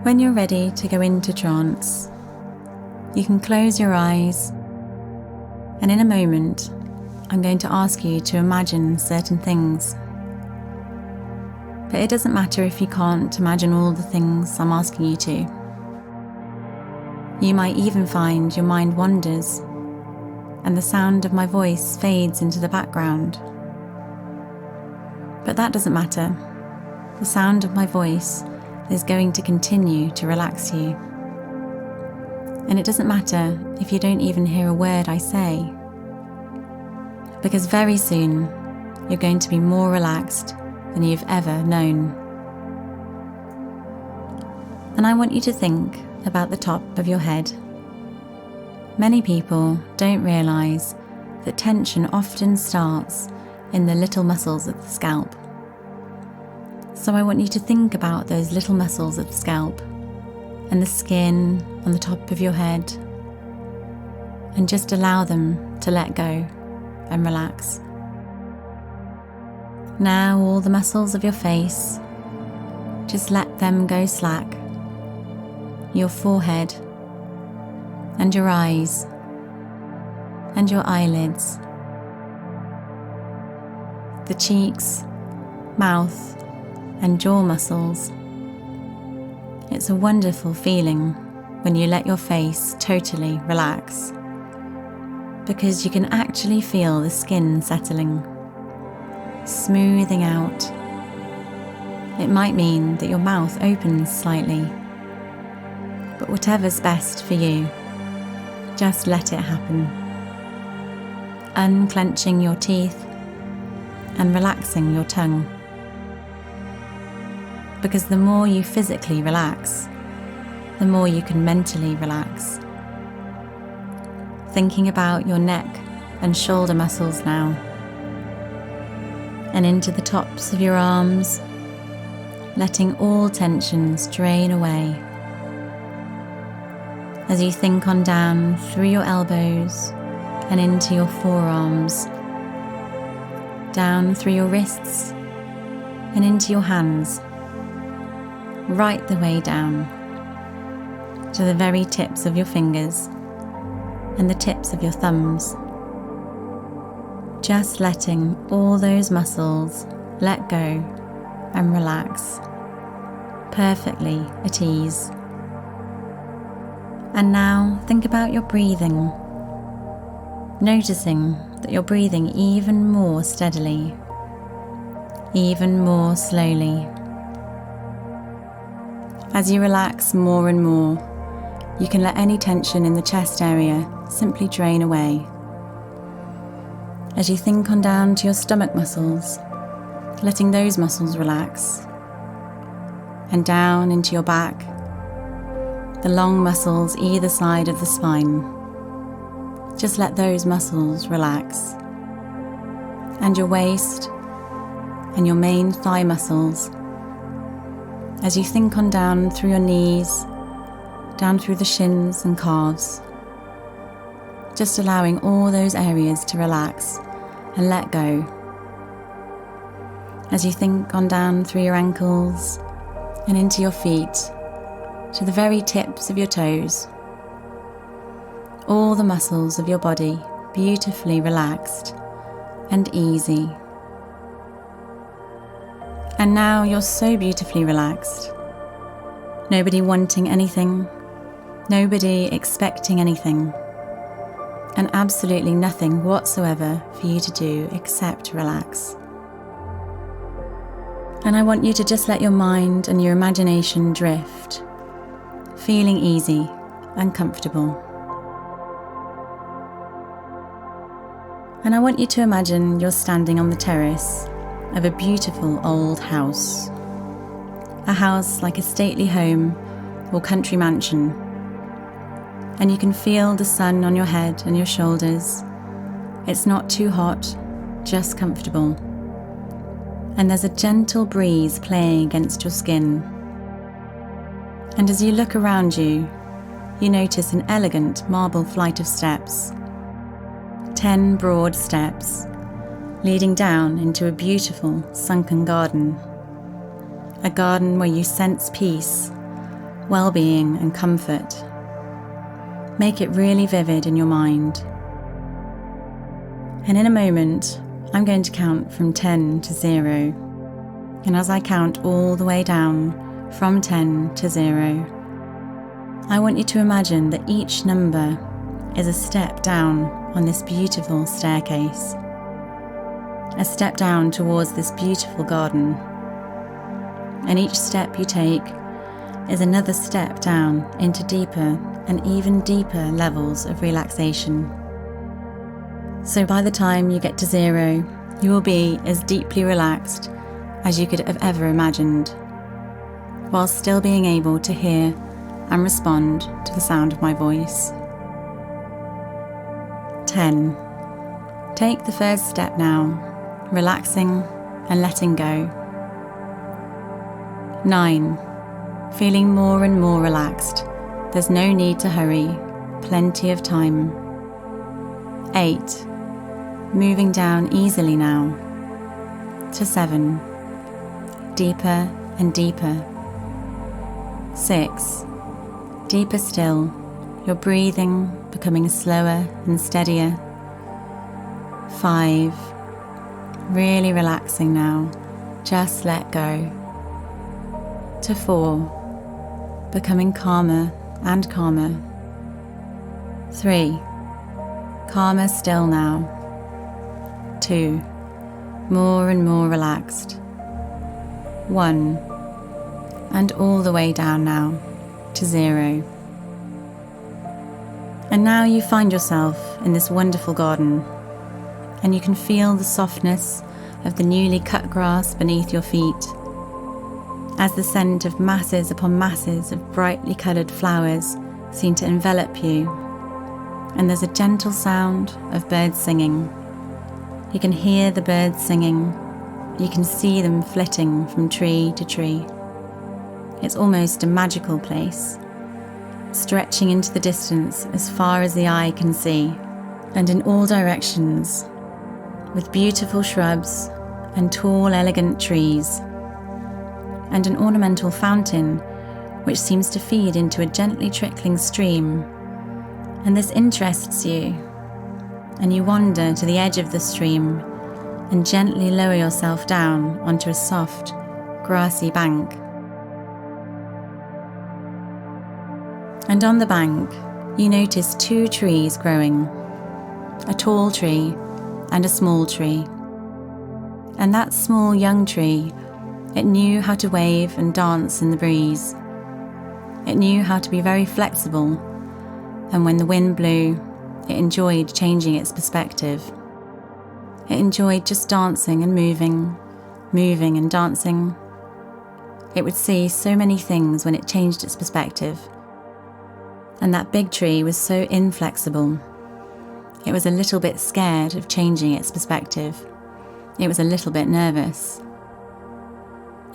When you're ready to go into trance, you can close your eyes, and in a moment, I'm going to ask you to imagine certain things. But it doesn't matter if you can't imagine all the things I'm asking you to. You might even find your mind wanders and the sound of my voice fades into the background. But that doesn't matter. The sound of my voice is going to continue to relax you. And it doesn't matter if you don't even hear a word I say, because very soon you're going to be more relaxed than you've ever known. And I want you to think about the top of your head. Many people don't realise that tension often starts in the little muscles of the scalp. So I want you to think about those little muscles of the scalp and the skin on the top of your head, and just allow them to let go and relax. Now all the muscles of your face, just let them go slack. Your forehead and your eyes and your eyelids, the cheeks, mouth and jaw muscles. It's a wonderful feeling when you let your face totally relax, because you can actually feel the skin settling, smoothing out. It might mean that your mouth opens slightly, but whatever's best for you, just let it happen. Unclenching your teeth and relaxing your tongue. Because the more you physically relax, the more you can mentally relax. Thinking about your neck and shoulder muscles now, and into the tops of your arms, letting all tensions drain away. As you think on down through your elbows and into your forearms, down through your wrists and into your hands, right the way down to the very tips of your fingers and the tips of your thumbs. Just letting all those muscles let go and relax, perfectly at ease. And now think about your breathing, noticing that you're breathing even more steadily, even more slowly. As you relax more and more, you can let any tension in the chest area simply drain away. As you think on down to your stomach muscles, letting those muscles relax, and down into your back, the long muscles either side of the spine. Just let those muscles relax. And your waist and your main thigh muscles. As you think on down through your knees, down through the shins and calves, just allowing all those areas to relax and let go. As you think on down through your ankles and into your feet, to the very tips of your toes, all the muscles of your body beautifully relaxed and easy. And now you're so beautifully relaxed. Nobody wanting anything, nobody expecting anything, and absolutely nothing whatsoever for you to do except relax. And I want you to just let your mind and your imagination drift, feeling easy and comfortable. And I want you to imagine you're standing on the terrace of a beautiful old house. A house like a stately home or country mansion. And you can feel the sun on your head and your shoulders. It's not too hot, just comfortable. And there's a gentle breeze playing against your skin. And as you look around you, you notice an elegant marble flight of steps. 10 broad steps, leading down into a beautiful sunken garden. A garden where you sense peace, well-being and comfort. Make it really vivid in your mind. And in a moment, I'm going to count from 10 to 0. And as I count all the way down from 10 to 0, I want you to imagine that each number is a step down on this beautiful staircase. A step down towards this beautiful garden. And each step you take is another step down into deeper and even deeper levels of relaxation. So by the time you get to 0, you will be as deeply relaxed as you could have ever imagined, while still being able to hear and respond to the sound of my voice. 10. Take the first step now, relaxing and letting go. 9. Feeling more and more relaxed. There's no need to hurry, plenty of time. 8. Moving down easily now. To 7. Deeper and deeper. 6. Deeper still, your breathing becoming slower and steadier. 5. Really relaxing now, just let go. To 4. Becoming calmer and calmer. 3. Calmer still now. 2. More and more relaxed. 1. And all the way down now to 0. And now you find yourself in this wonderful garden, and you can feel the softness of the newly cut grass beneath your feet, as the scent of masses upon masses of brightly coloured flowers seem to envelop you, and there's a gentle sound of birds singing. You can hear the birds singing, you can see them flitting from tree to tree. It's almost a magical place, stretching into the distance as far as the eye can see, and in all directions, with beautiful shrubs and tall, elegant trees, and an ornamental fountain which seems to feed into a gently trickling stream. And this interests you, and you wander to the edge of the stream and gently lower yourself down onto a soft, grassy bank. And on the bank, you notice 2 trees growing, a tall tree and a small tree. And that small young tree, it knew how to wave and dance in the breeze. It knew how to be very flexible, and when the wind blew, it enjoyed changing its perspective. It enjoyed just dancing and moving and dancing. It would see so many things when it changed its perspective. And that big tree was so inflexible. It was a little bit scared of changing its perspective. It was a little bit nervous.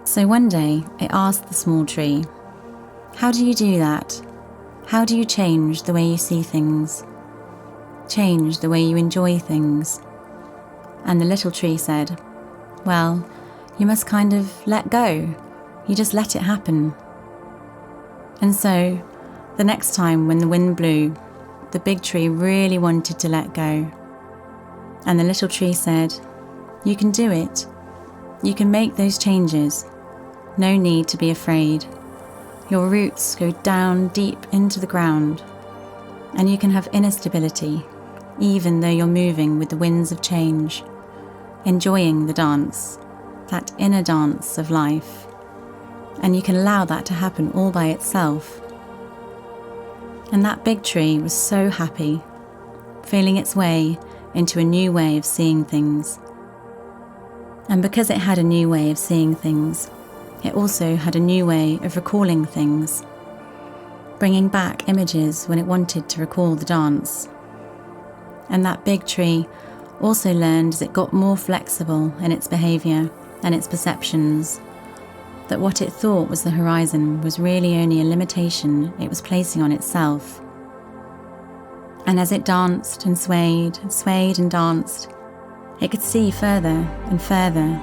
So one day it asked the small tree, "How do you do that? How do you change the way you see things? Change the way you enjoy things?" And the little tree said, "Well, you must kind of let go. You just let it happen." And so, the next time when the wind blew, the big tree really wanted to let go. And the little tree said, "You can do it. You can make those changes. No need to be afraid. Your roots go down deep into the ground, and you can have inner stability, even though you're moving with the winds of change, enjoying the dance, that inner dance of life. And you can allow that to happen all by itself." And that big tree was so happy, feeling its way into a new way of seeing things. And because it had a new way of seeing things, it also had a new way of recalling things, bringing back images when it wanted to recall the dance. And that big tree also learned as it got more flexible in its behaviour and its perceptions, that what it thought was the horizon was really only a limitation it was placing on itself. And as it danced and swayed and danced, it could see further and further,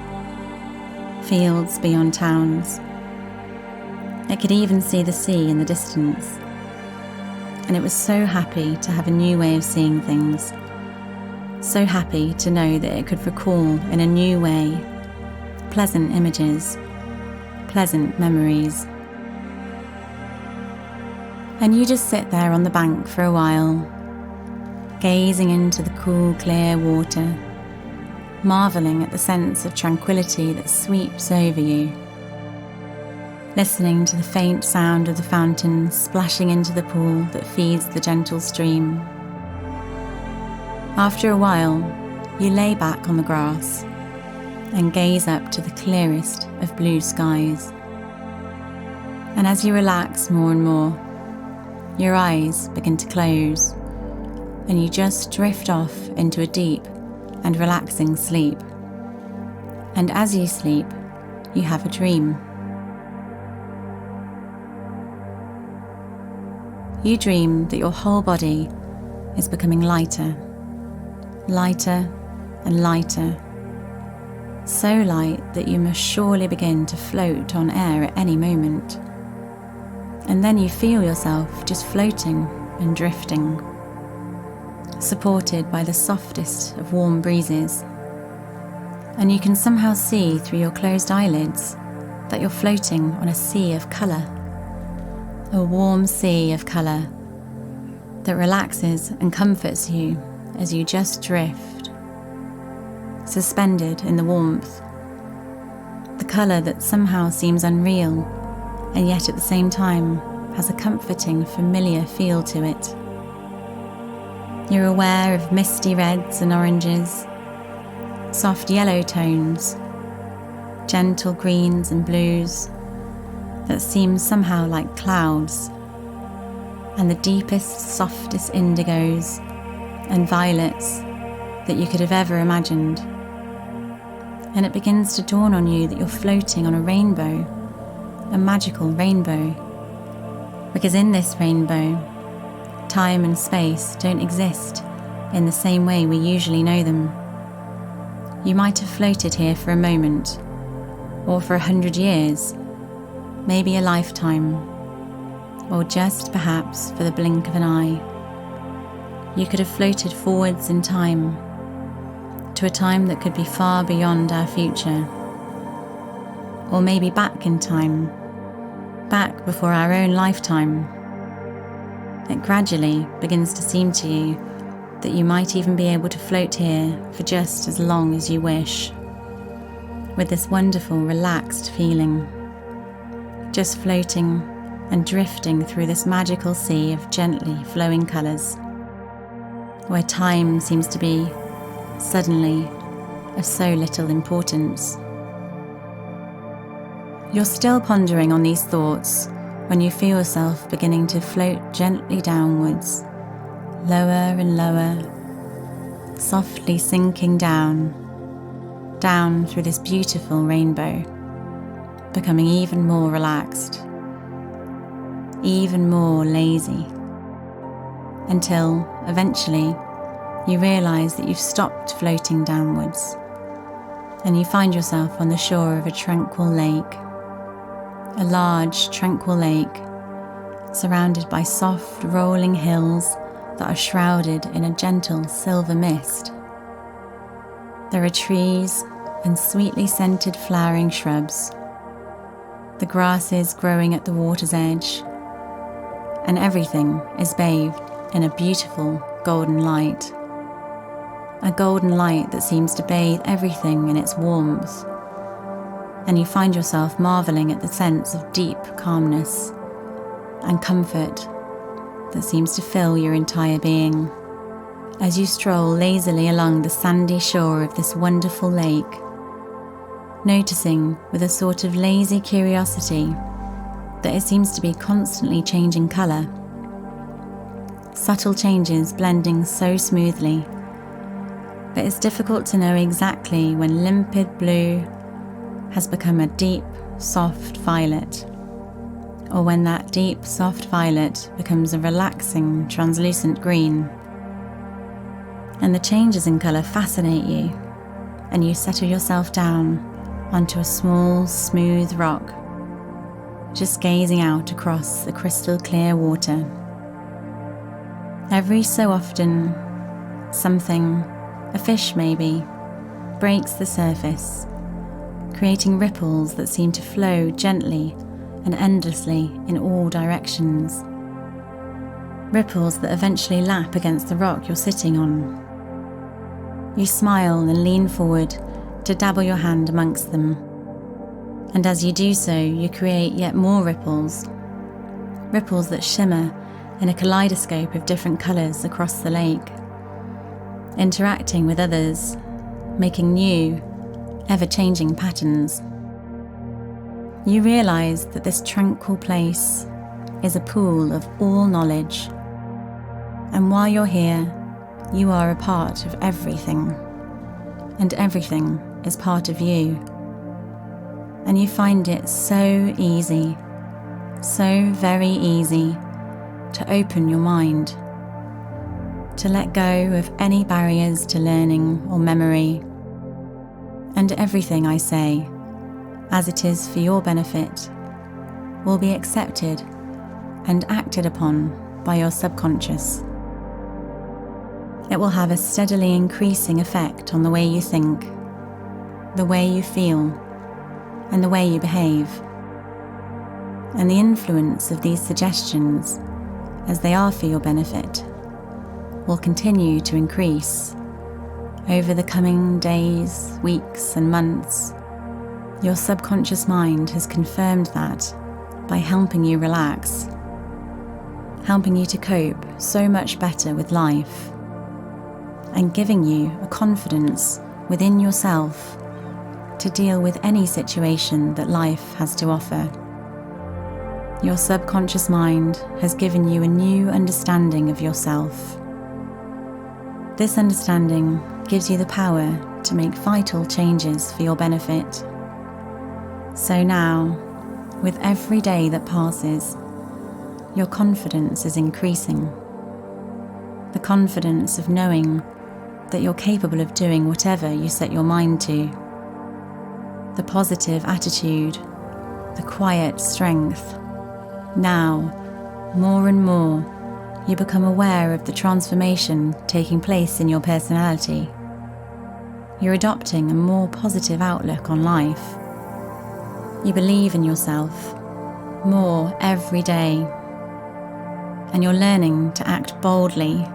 fields beyond towns, It could even see the sea in the distance. And it was so happy to have a new way of seeing things. So happy to know that it could recall in a new way pleasant images, pleasant memories. And you just sit there on the bank for a while, gazing into the cool, clear water, marvelling at the sense of tranquility that sweeps over you, listening to the faint sound of the fountain splashing into the pool that feeds the gentle stream. After a while, you lay back on the grass and gaze up to the clearest of blue skies. And as you relax more and more, your eyes begin to close and you just drift off into a deep and relaxing sleep. And as you sleep, you have a dream. You dream that your whole body is becoming lighter, lighter and lighter, so light that you must surely begin to float on air at any moment. And then you feel yourself just floating and drifting, supported by the softest of warm breezes. And you can somehow see through your closed eyelids that you're floating on a sea of colour, a warm sea of colour that relaxes and comforts you as you just drift, suspended in the warmth, the colour that somehow seems unreal and yet at the same time has a comforting, familiar feel to it. You're aware of misty reds and oranges, soft yellow tones, gentle greens and blues that seem somehow like clouds, and the deepest, softest indigos and violets that you could have ever imagined. And it begins to dawn on you that you're floating on a rainbow, a magical rainbow, because in this rainbow, time and space don't exist in the same way we usually know them. You might have floated here for a moment, or for 100 years, maybe a lifetime, or just perhaps for the blink of an eye. You could have floated forwards in time, to a time that could be far beyond our future, or maybe back in time, back before our own lifetime. It gradually begins to seem to you that you might even be able to float here for just as long as you wish, with this wonderful, relaxed feeling, just floating and drifting through this magical sea of gently flowing colours, where time seems to be suddenly of so little importance. You're still pondering on these thoughts when you feel yourself beginning to float gently downwards, lower and lower, softly sinking down through this beautiful rainbow, becoming even more relaxed, even more lazy, until eventually you realise that you've stopped floating downwards and you find yourself on the shore of a tranquil lake, a large tranquil lake surrounded by soft rolling hills that are shrouded in a gentle silver mist. There are trees and sweetly scented flowering shrubs, the grasses growing at the water's edge, and everything is bathed in a beautiful golden light. A golden light that seems to bathe everything in its warmth, and you find yourself marvelling at the sense of deep calmness and comfort that seems to fill your entire being as you stroll lazily along the sandy shore of this wonderful lake, noticing with a sort of lazy curiosity that it seems to be constantly changing colour, subtle changes blending so smoothly that it's difficult to know exactly when limpid blue has become a deep, soft violet, or when that deep, soft violet becomes a relaxing, translucent green. And the changes in colour fascinate you, and you settle yourself down onto a small, smooth rock, just gazing out across the crystal clear water. Every so often, something, a fish maybe, breaks the surface, creating ripples that seem to flow gently and endlessly in all directions. Ripples that eventually lap against the rock you're sitting on. You smile and lean forward to dabble your hand amongst them. And as you do so, you create yet more ripples. Ripples that shimmer in a kaleidoscope of different colours across the lake, interacting with others, making new, ever-changing patterns. You realise that this tranquil place is a pool of all knowledge, and while you're here, you are a part of everything, and everything is part of you. And you find it so easy, so very easy, to open your mind, to let go of any barriers to learning or memory. And everything I say, as it is for your benefit, will be accepted and acted upon by your subconscious. It will have a steadily increasing effect on the way you think, the way you feel, and the way you behave. And the influence of these suggestions, as they are for your benefit, will continue to increase over the coming days, weeks, and months. Your subconscious mind has confirmed that by helping you relax, helping you to cope so much better with life, and giving you a confidence within yourself to deal with any situation that life has to offer. Your subconscious mind has given you a new understanding of yourself. This understanding gives you the power to make vital changes for your benefit. So now, with every day that passes, your confidence is increasing. The confidence of knowing that you're capable of doing whatever you set your mind to. The positive attitude, the quiet strength. Now, more and more, you become aware of the transformation taking place in your personality. You're adopting a more positive outlook on life. You believe in yourself more every day, and you're learning to act boldly,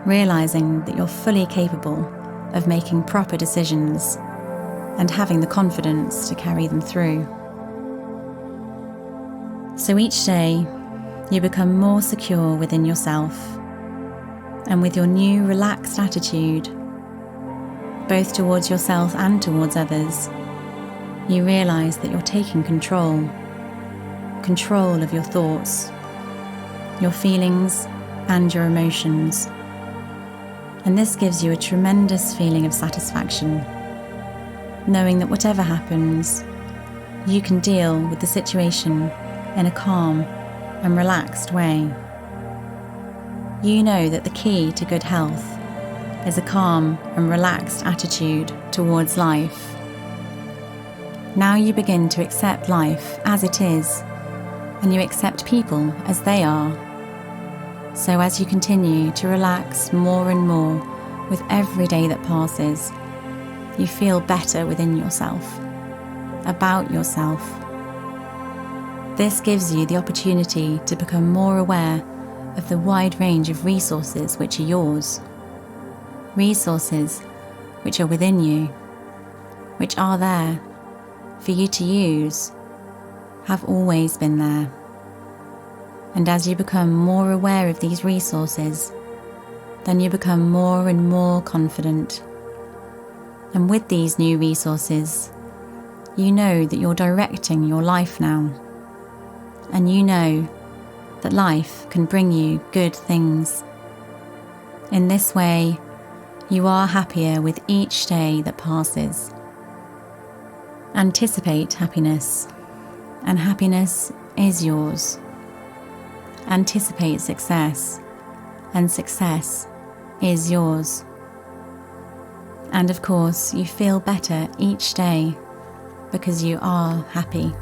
realizing that you're fully capable of making proper decisions and having the confidence to carry them through. So each day, you become more secure within yourself, and with your new relaxed attitude, both towards yourself and towards others, you realize that you're taking control of your thoughts, your feelings, and your emotions. And this gives you a tremendous feeling of satisfaction, knowing that whatever happens, you can deal with the situation in a calm and relaxed way. You know that the key to good health is a calm and relaxed attitude towards life. Now you begin to accept life as it is, and you accept people as they are. So as you continue to relax more and more with every day that passes, you feel better within yourself, about yourself. This gives you the opportunity to become more aware of the wide range of resources which are yours. Resources which are within you, which are there for you to use, have always been there. And as you become more aware of these resources, then you become more and more confident. And with these new resources, you know that you're directing your life now. And you know that life can bring you good things. In this way, you are happier with each day that passes. Anticipate happiness, and happiness is yours. Anticipate success, and success is yours. And of course, you feel better each day because you are happy.